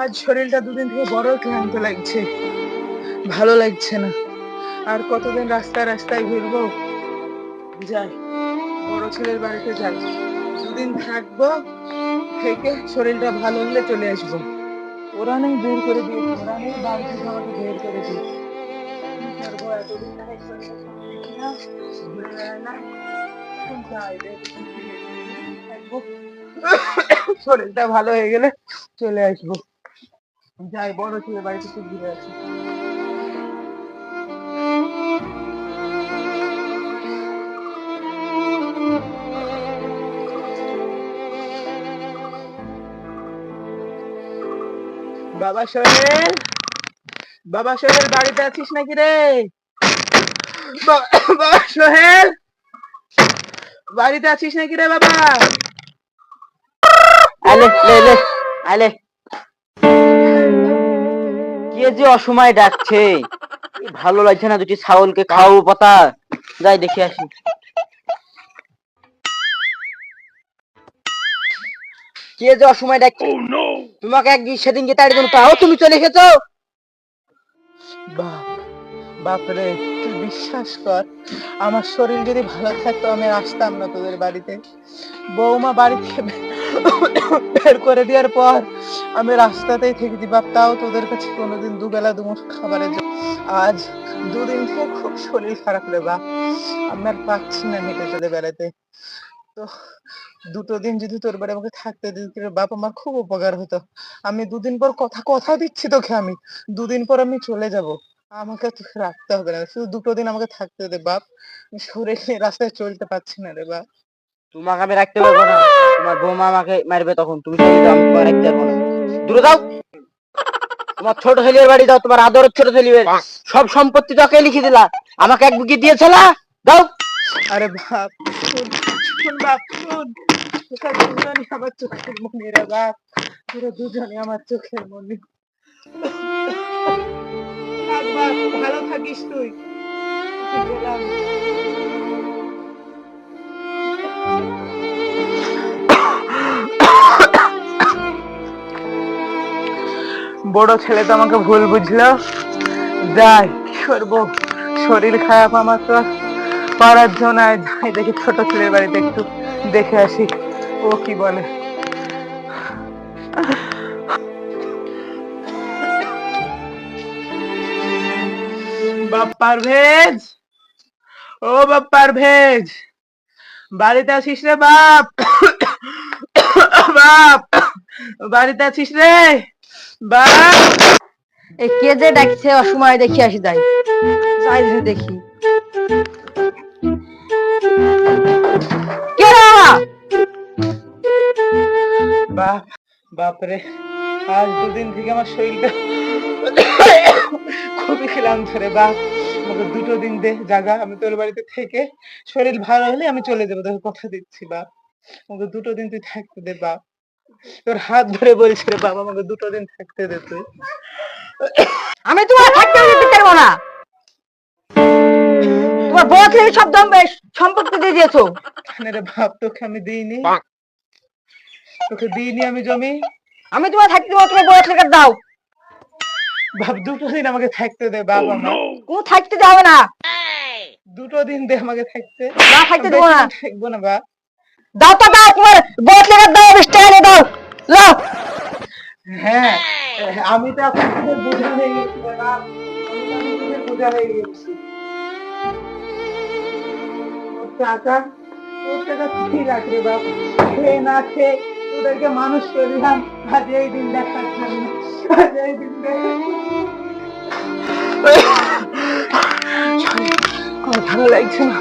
আজ শরীরটা দুদিন থেকে বড় ক্লান্ত লাগছে, ভালো লাগছে না। আর কতদিন রাস্তায় রাস্তায় ঘুরবো। যাই, বড় ছেলের বাড়িতে যাই, দুদিন থাকবো, থেকে শরীরটা ভালো হলে চলে আসবো। ওরা নেই বের করে দিয়েছে, ওরা নেই বাড়ি থেকে আমাকে বের করে দিয়েছে। কি করবো, এতদিন ধরে শরীরটা দেখি না, ঘুরে বেড়ায় না। যাই রে, থাকবো। শরীরটা ভালো হয়ে গেলে চলে আসবো। যাই, বড় ছেলে বাড়িতে একটু ঘুরে আসি। বাবা সোহেল, বাবা সোহেল, বাড়িতে আছিস নাকি রে? বাবা সোহেল, বাড়িতে আছিস নাকি রে বাবা? আলে লে আলে, কে যে অসময় ডাকছে, ভালো লাগছে না। দুটি ছাগলকে খাওয়াবো পাতা, যাই দেখে আসি। কে যে অসময় ডাকছে, তোমাকে একদিন সেদিনকে তাড়ি দেবো, তাও তুমি চলে এসেছো। বাপ, বাপরে, তুই বিশ্বাস কর, আমার শরীর যদি ভালো থাকতো আমি আসতাম না তোদের বাড়িতে। বৌমা বাড়ি থেকে বের করে দেওয়ার পর আমি রাস্তাতেই থেকেছি বাপ, তাও তোদের কাছে কোনোদিন দুবেলা দুমুঠো খাবারের জন্য। আজ দুদিন থেকে খুব শরীর খারাপ রে বাপ, আমি আর পাচ্ছি না হেঁটে চলে বেড়াতে। তো দুটো দিন যদি তোর বাড়ি আমাকে থাকতে দিতি রে বাপ, আমার খুব উপকার হতো। আমি দুদিন পর কথা দিচ্ছি তোকে, আমি দুদিন পর আমি চলে যাব। আমাকে তোকে রাখতে হবে না, শুধু দুটো দিন আমাকে থাকতে দে বাপ। আমি শরীর নিয়ে রাস্তায় চলতে পারছি না রে বাপ। তোমাকে আমি রাখতে পারবো না, তোমার বৌমা আমাকে মারবে তখন। তুমি চলে যাও, আমি তোমাকে রাখতে পারবো না। দূরে যাও, তোমার ছোট ছেলের বাড়ি যাও, তোমার আদরের ছোট ছেলে। সব সম্পত্তি তোকে লিখে দিলা, আমাকে এক বিঘে দিয়েছিল। যাও। আরে বাপ, শুন, শুন বাপ, শুন, তোরা দুজনই আমার চোখের মনি রে বাপ, তোরা দুজনই আমার চোখের মনি। থাক বাপ, ভালো থাকিস তুই। গেলাম। বড় ছেলে তো আমাকে ভুল বুঝলো। যাই, কি করবো, শরীর খারাপ আমার তো পারার জন্য। যাই দেখি ছোট ছেলের বাড়িতে একটু দেখে আসি, ও কি বলে। বাপ পারভেজ, ও বাপ পারভেজ, বাড়িতে আছিস রে বাপ? বাপ, বাড়িতে আছিস রে বাপ? এই কে যে ডাকছে অসময়, দেখি আসি। যাই যাই দেখি কে রে বাবা। বাপ, বাপরে, আজ দুদিন থেকে আমার শরীরটা খুবই ক্লান্ত রে বাপ। আমাকে দুটো দিন দে জাগা, আমি তোর বাড়িতে থেকে শরীর ভালো হলে আমি চলে যাবো, তোকে কথা দিচ্ছি বাপ। আমাকে দুটো দিন তুই থাকতে দে বাপ, তোর হাত ধরে বলছি রে বাবা, আমাকে দুটো দিন থাকতে দে তুই। আমি তোমার থাকতে দিতে পারবো না, তোমার বড় ছেলে সব সম্পত্তি দিয়ে দিয়েছো। রে বাপ, তোকে আমি দিইনি, তোকে দিইনি আমি জমি। আমি তোমার থাকতে দেবো, তোমার বড় ছেলেকে দাও। বাপ, দুটো দিন আমাকে থাকতে দে বাপ, আমার কোনো থাকতে দেওয়া হবে না, দুটো দিন দে আমাকে থাকতে। না থাকতে দেবো না। থাকবো না বাপ। দাও তো দাও, তোমার বড় ছেলেকে দাও, 20 টাকা দিয়ে দাও। লাও। হ্যাঁ, আমি তো এখন তোদের বোঝা হয়ে গেছি রে বাপ, আমি তো এখন তোদের বোঝা হয়ে গেছি। তোর টাকা, তোর টাকা তুই রাখ রে বাপ, খেয়ে না খেয়ে তোদেরকে মানুষ করলাম, আজ এই দিন দেখার জন্য, আজ এই দিন দেখার জন্য। আমার ভালো লাগছে না।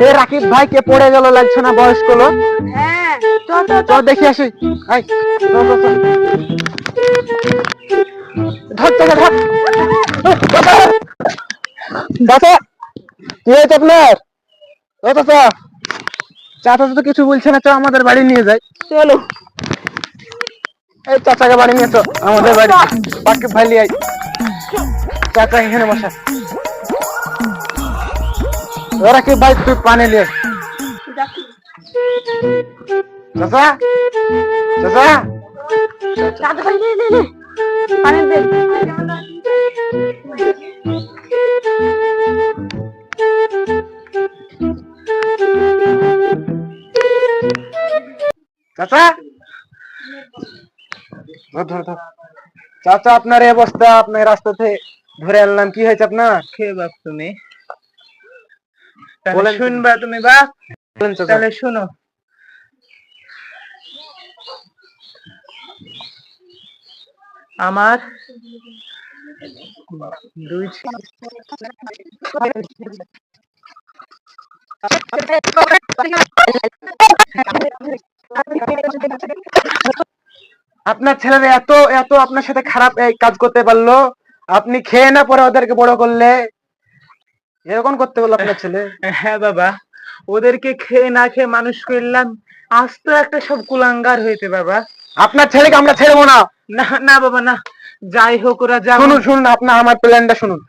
এ রাকিব ভাই, কে পড়ে গেল লাগছে না বয়স্ক লোক? হ্যাঁ, চল দেখি আসি। আয়, চল, চল, চল। ধর তোকে, ধর। চাচা, কি হয়েছে আপনার? ও চাচা, চাচা তো কিছু বলছে না, চল আমাদের বাড়ি নিয়ে যাই। চলো। এই চাচাকে বাড়ি নিয়ে চল, আমাদের বাড়ি। রাকিব ভাই লিয়ে আয়। চাচা এখানে বসা। রাকিব ভাই, তুই পানি নিয়ে আয়। চাচা চাচা দাদু ভাই নে নে নে পানি দে। চাচা ধর, ধর, ধর। চাচা আপনার এই অবস্থা, আপনার রাস্তাতে ধরে আনলাম, কি হয়েছে আপনার? কে বাপ তুমি? বলেন তাহলে শুনবা তুমি বাপ? বলেন চাচা। তাহলে শুনো। আমার দুই আপনার ছেলেরা এত এত আপনার সাথে খারাপ এই কাজ করতে পারলো, আপনি খেয়ে না পরে ওদেরকে বড় করলে, এরকম করতে বললো আপনার ছেলে? হ্যাঁ বাবা, ওদেরকে খেয়ে না খেয়ে মানুষ করলাম, আজ তো একটা সব কুলাঙ্গার হইতে বাবা। আপনার ছেলেকে আমরা ছেড়বো না। না না বাবা না, যাই হোক ওরা যেমন। শুনুন শুনুন, আপনার আমার প্ল্যানটা শুনুন।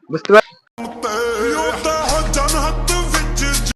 বুঝতে পারছেন?